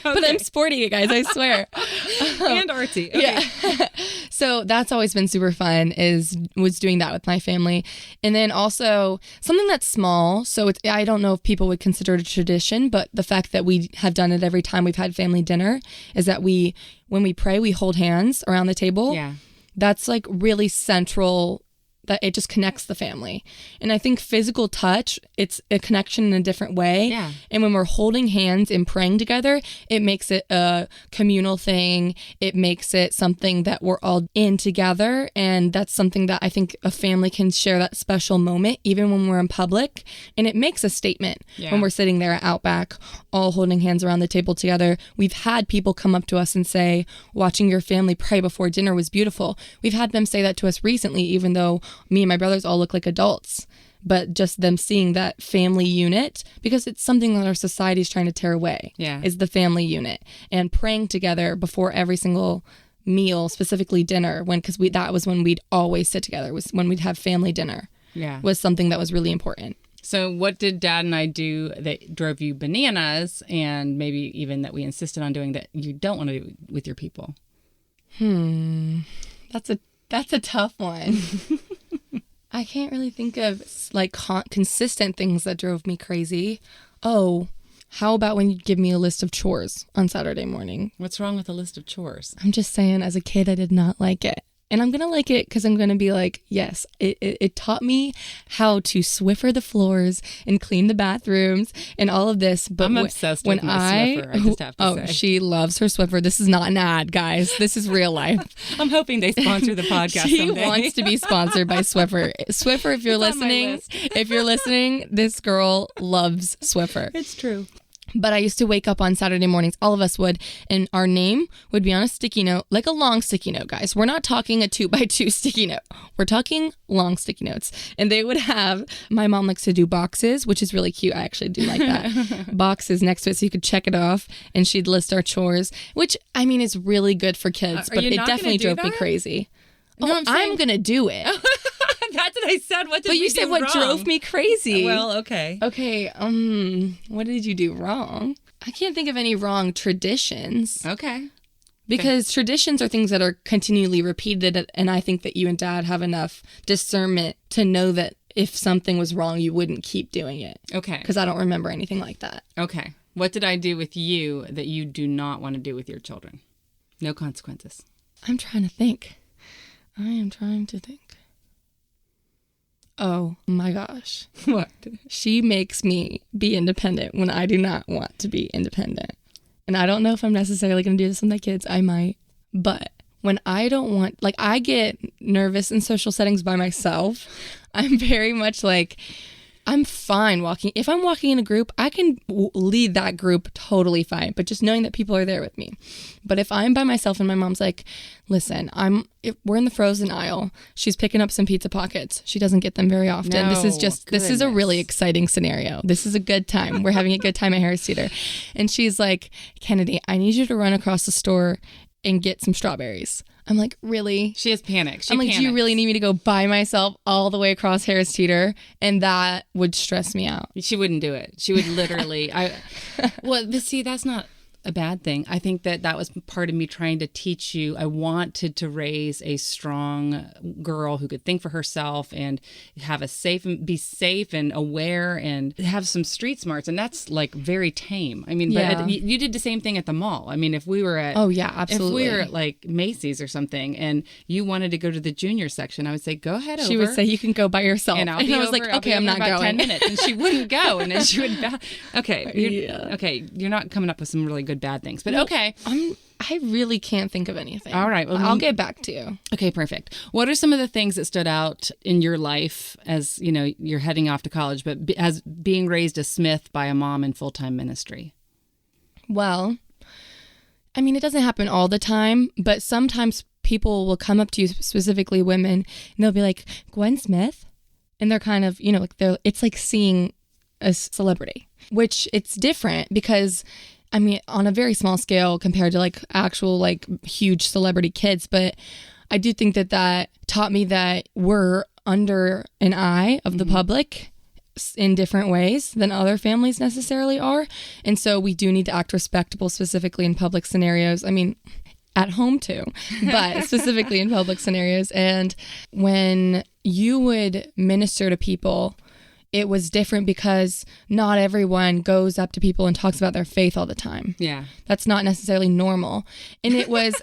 But I'm sporty, guys, I swear. And artsy. Okay. Yeah. So that's always been super fun, was doing that with my family. And then also something that's small. So I don't know if people would consider it a tradition, but the fact that we have done it every time we've had family dinner is that when we pray, we hold hands around the table. Yeah. That's like really central, that it just connects the family. And I think physical touch, it's a connection in a different way. Yeah. And when we're holding hands and praying together, it makes it a communal thing. It makes it something that we're all in together. And that's something that I think a family can share, that special moment, even when we're in public. And it makes a statement when we're sitting there at Outback, all holding hands around the table together. We've had people come up to us and say, watching your family pray before dinner was beautiful. We've had them say that to us recently, even though me and my brothers all look like adults, but just them seeing that family unit, because it's something that our society is trying to tear away, is the family unit, and praying together before every single meal, specifically dinner, because that was when we'd always sit together, was when we'd have family dinner, was something that was really important. So what did Dad and I do that drove you bananas, and maybe even that we insisted on doing that you don't want to do with your people? That's a tough one. I can't really think of like consistent things that drove me crazy. Oh, how about when you give me a list of chores on Saturday morning? What's wrong with a list of chores? I'm just saying, as a kid, I did not like it. And I'm going to like it because I'm going to be like, yes, it taught me how to Swiffer the floors and clean the bathrooms and all of this. But I'm obsessed with my Swiffer, I just have to say. She loves her Swiffer. This is not an ad, guys. This is real life. I'm hoping they sponsor the podcast She someday. wants to be sponsored by Swiffer. Swiffer, if you're listening, this girl loves Swiffer. It's true. But I used to wake up on Saturday mornings, all of us would, and our name would be on a sticky note, like a long sticky note, guys. We're not talking a 2x2 sticky note. We're talking long sticky notes. And they would have, my mom likes to do boxes, which is really cute. I actually do like that. Boxes next to it so you could check it off, and she'd list our chores, which, I mean, is really good for kids, but it definitely drove me crazy. No, I'm going to do it. That's what I said. What did But you said what drove me crazy. Well, okay. Okay, what did you do wrong? I can't think of any wrong traditions. Okay. Because traditions are things that are continually repeated, and I think that you and Dad have enough discernment to know that if something was wrong, you wouldn't keep doing it. Okay. Because I don't remember anything like that. Okay. What did I do with you that you do not want to do with your children? No consequences. I'm trying to think. I am trying to think. Oh my gosh. What? She makes me be independent when I do not want to be independent. And I don't know if I'm necessarily going to do this with my kids. I might. But when I don't want, like, I get nervous in social settings by myself. I'm very much like, I'm fine walking. If I'm walking in a group, I can lead that group totally fine. But just knowing that people are there with me. But if I'm by myself and my mom's like, listen, we're in the frozen aisle. She's picking up some pizza pockets. She doesn't get them very often. No, this is a really exciting scenario. This is a good time. We're having a good time at Harris Teeter. And she's like, Kennedy, I need you to run across the store and get some strawberries. I'm like, really? She has panic. I'm like, do you really need me to go by myself all the way across Harris Teeter? And that would stress me out. She wouldn't do it. She would literally. But see, that's not a bad thing. I think that was part of me trying to teach you. I wanted to raise a strong girl who could think for herself and be safe and aware and have some street smarts. And that's like very tame. I mean, yeah. But you did the same thing at the mall. I mean, if we were at absolutely. If we were at like Macy's or something and you wanted to go to the junior section, I would say, go ahead over. She would say, you can go by yourself. And I was like, okay, I'm not about going. 10 minutes. And she wouldn't go. And then she would, okay, you're not coming up with some really good bad things, but okay. I really can't think of anything. All right. Well, I'll get back to you. Okay, perfect. What are some of the things that stood out in your life as, you're heading off to college, but as being raised a Smith by a mom in full-time ministry? Well, I mean, it doesn't happen all the time, but sometimes people will come up to you, specifically women, and they'll be like, Gwen Smith? And they're kind of, it's like seeing a celebrity, which it's different because I mean, on a very small scale compared to like actual like huge celebrity kids. But I do think that taught me that we're under an eye of the public in different ways than other families necessarily are. And so we do need to act respectable, specifically in public scenarios. I mean, at home too, but specifically in public scenarios. And when you would minister to people, it was different because not everyone goes up to people and talks about their faith all the time. Yeah. That's not necessarily normal. And it was,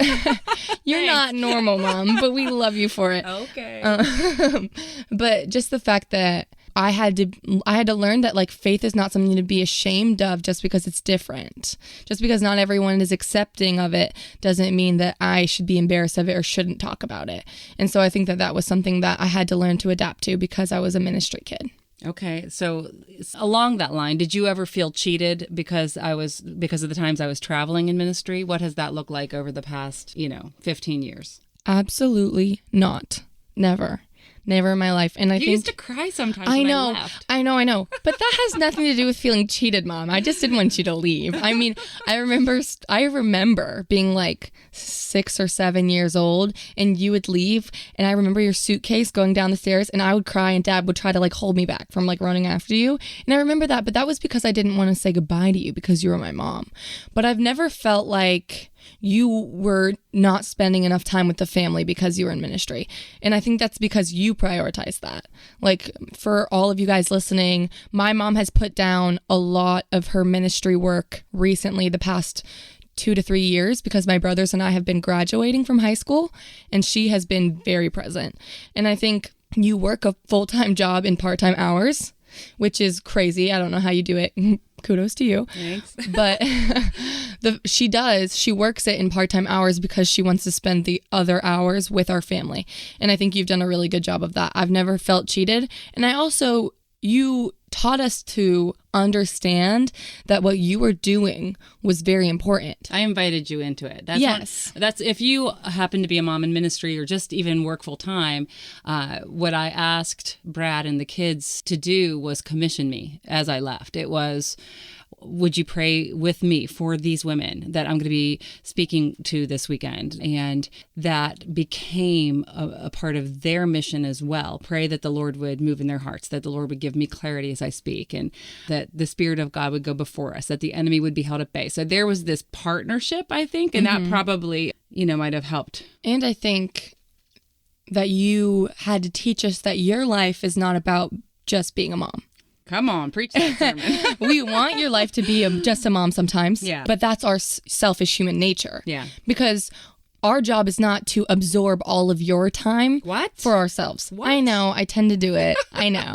you're not normal, Mom, but we love you for it. Okay. But just the fact that I had to learn that like faith is not something to be ashamed of just because it's different. Just because not everyone is accepting of it doesn't mean that I should be embarrassed of it or shouldn't talk about it. And so I think that was something that I had to learn to adapt to because I was a ministry kid. Okay. So along that line, did you ever feel cheated because of the times I was traveling in ministry? What has that looked like over the past, 15 years? Absolutely not. Never in my life. And I think you used to cry sometimes when I left. I know. But that has nothing to do with feeling cheated, Mom. I just didn't want you to leave. I mean, I remember being like 6 or 7 years old and you would leave and I remember your suitcase going down the stairs and I would cry and Dad would try to like hold me back from like running after you. And I remember that, but that was because I didn't want to say goodbye to you because you were my mom. But I've never felt like you were not spending enough time with the family because you were in ministry. And I think that's because you prioritize that. Like for all of you guys listening, my mom has put down a lot of her ministry work recently, the past 2 to 3 years, because my brothers and I have been graduating from high school and she has been very present. And I think you work a full-time job in part-time hours, which is crazy. I don't know how you do it. Kudos to you. Thanks. But she works it in part-time hours because she wants to spend the other hours with our family. And I think you've done a really good job of that. I've never felt cheated. And you taught us to understand that what you were doing was very important. I invited you into it. Yes. That's if you happen to be a mom in ministry or just even work full time, what I asked Brad and the kids to do was commission me as I left. It was, would you pray with me for these women that I'm going to be speaking to this weekend? And that became a part of their mission as well. Pray that the Lord would move in their hearts, that the Lord would give me clarity as I speak, and that the Spirit of God would go before us, that the enemy would be held at bay. So there was this partnership, I think, and that probably, might have helped. And I think that you had to teach us that your life is not about just being a mom. Come on, preach that sermon. We want your life to be just a mom sometimes, but that's our selfish human nature. Yeah. Because our job is not to absorb all of your time for ourselves. What? I know, I tend to do it. I know.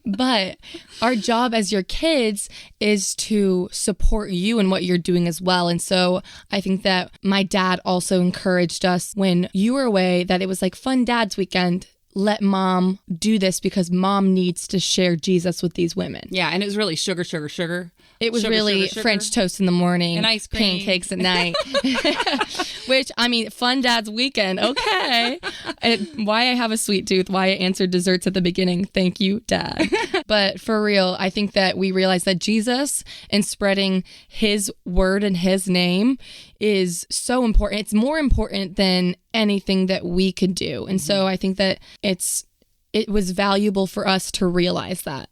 But our job as your kids is to support you in what you're doing as well. And so I think that my dad also encouraged us when you were away, that it was like fun dad's weekend. Let mom do this because mom needs to share Jesus with these women. Yeah, and it was really sugar, sugar, sugar. It was really French toast in the morning and ice cream. Pancakes at night. Which, fun dad's weekend. Okay. Why I have a sweet tooth, why I answered desserts at the beginning. Thank you, Dad. But for real, I think that we realize that Jesus and spreading his word and his name is so important. It's more important than anything that we could do. And so I think that it was valuable for us to realize that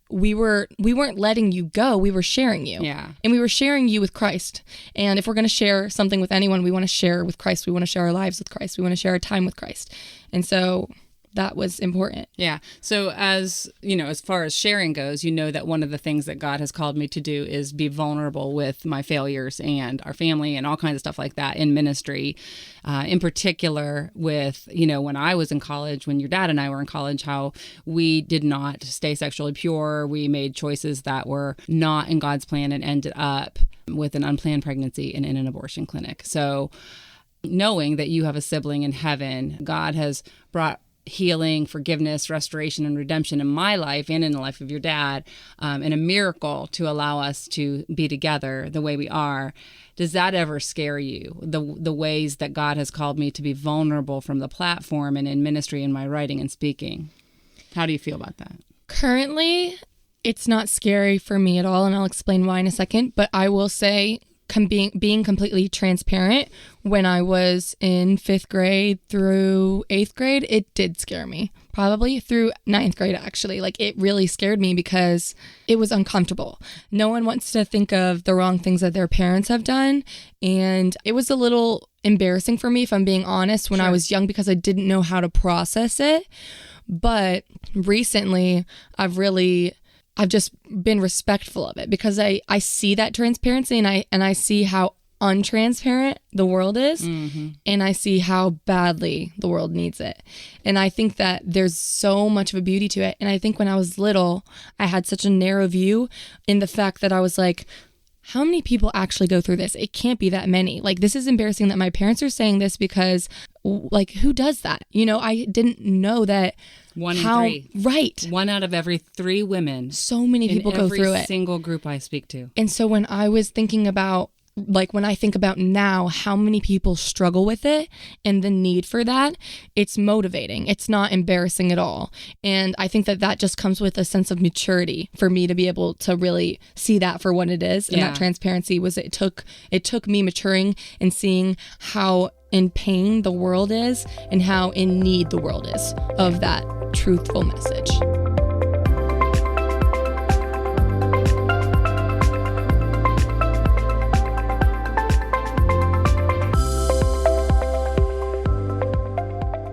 we weren't letting you go. We were sharing you. Yeah. And we were sharing you with Christ. And if we're going to share something with anyone, we want to share with Christ. We want to share our lives with Christ. We want to share our time with Christ. And so that was important. Yeah. So as far as sharing goes, that one of the things that God has called me to do is be vulnerable with my failures and our family and all kinds of stuff like that in ministry. In particular with, when I was in college, when your dad and I were in college, how we did not stay sexually pure. We made choices that were not in God's plan and ended up with an unplanned pregnancy and in an abortion clinic. So knowing that you have a sibling in heaven, God has brought healing, forgiveness, restoration, and redemption in my life and in the life of your dad, and a miracle to allow us to be together the way we are. Does that ever scare you? The ways that God has called me to be vulnerable from the platform and in ministry and my writing and speaking. How do you feel about that? Currently, it's not scary for me at all, and I'll explain why in a second, but I will say being completely transparent, when I was in 5th grade through 8th grade, it did scare me. Probably through 9th grade, actually. It really scared me because it was uncomfortable. No one wants to think of the wrong things that their parents have done. And it was a little embarrassing for me, if I'm being honest, when I was young, because I didn't know how to process it. But recently, I've just been respectful of it because I see that transparency and I see how untransparent the world is, and I see how badly the world needs it. And I think that there's so much of a beauty to it. And I think when I was little, I had such a narrow view in the fact that I was like, how many people actually go through this? It can't be that many. This is embarrassing that my parents are saying this because, who does that? I didn't know that. 1 in 3. Right. 1 out of every 3 women. So many people go through it. Every single group I speak to. And so when I was thinking about, when I think about now how many people struggle with it and the need for that, it's motivating. It's not embarrassing at all. And I think that just comes with a sense of maturity for me to be able to really see that for what it is. And that transparency it took me maturing and seeing how in pain the world is and how in need the world is of that truthful message.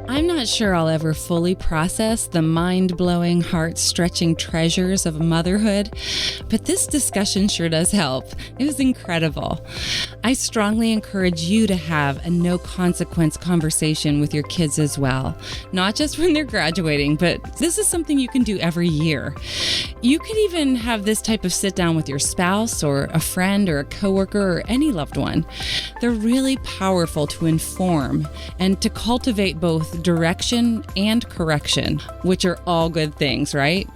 I'm not sure I'll ever fully process the mind-blowing, heart-stretching treasures of motherhood, but this discussion sure does help. It was incredible. I strongly encourage you to have a no-consequence conversation with your kids as well, not just when they're graduating, but this is something you can do every year. You could even have this type of sit-down with your spouse or a friend or a coworker or any loved one. They're really powerful to inform and to cultivate both direction and correction, which are all good things, right?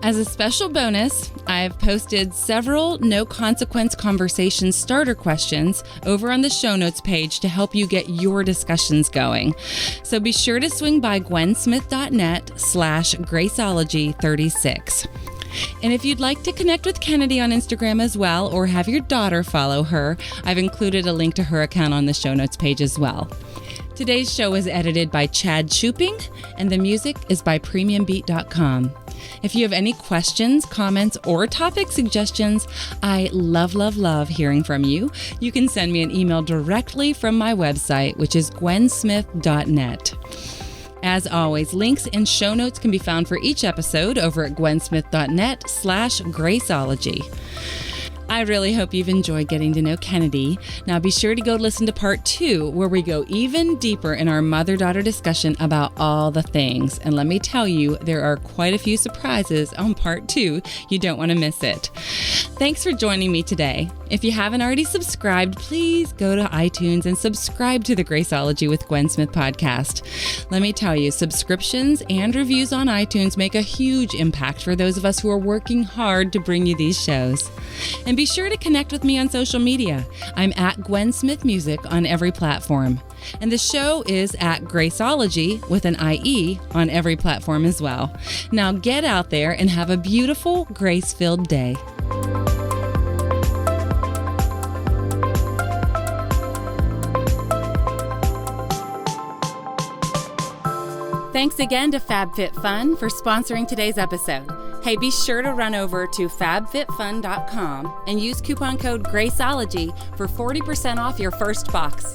As a special bonus, I've posted several no-consequence conversation starter questions over on the show notes page to help you get your discussions going. So be sure to swing by gwensmith.net/Graceologie36. And if you'd like to connect with Kennedy on Instagram as well, or have your daughter follow her, I've included a link to her account on the show notes page as well. Today's show is edited by Chad Shooping, and the music is by premiumbeat.com. If you have any questions, comments, or topic suggestions, I love hearing from you. You can send me an email directly from my website, which is gwensmith.net. As always, links and show notes can be found for each episode over at gwensmith.net/Graceologie. I really hope you've enjoyed getting to know Kennedy. Now be sure to go listen to part 2, where we go even deeper in our mother-daughter discussion about all the things. And let me tell you, there are quite a few surprises on part 2. You don't want to miss it. Thanks for joining me today. If you haven't already subscribed, please go to iTunes and subscribe to the Graceologie with Gwen Smith podcast. Let me tell you, subscriptions and reviews on iTunes make a huge impact for those of us who are working hard to bring you these shows. And be sure to connect with me on social media. I'm at Gwen Smith Music on every platform. And the show is at Graceologie with an IE on every platform as well. Now get out there and have a beautiful, grace-filled day. Thanks again to FabFitFun for sponsoring today's episode. Hey, be sure to run over to fabfitfun.com and use coupon code Graceologie for 40% off your first box.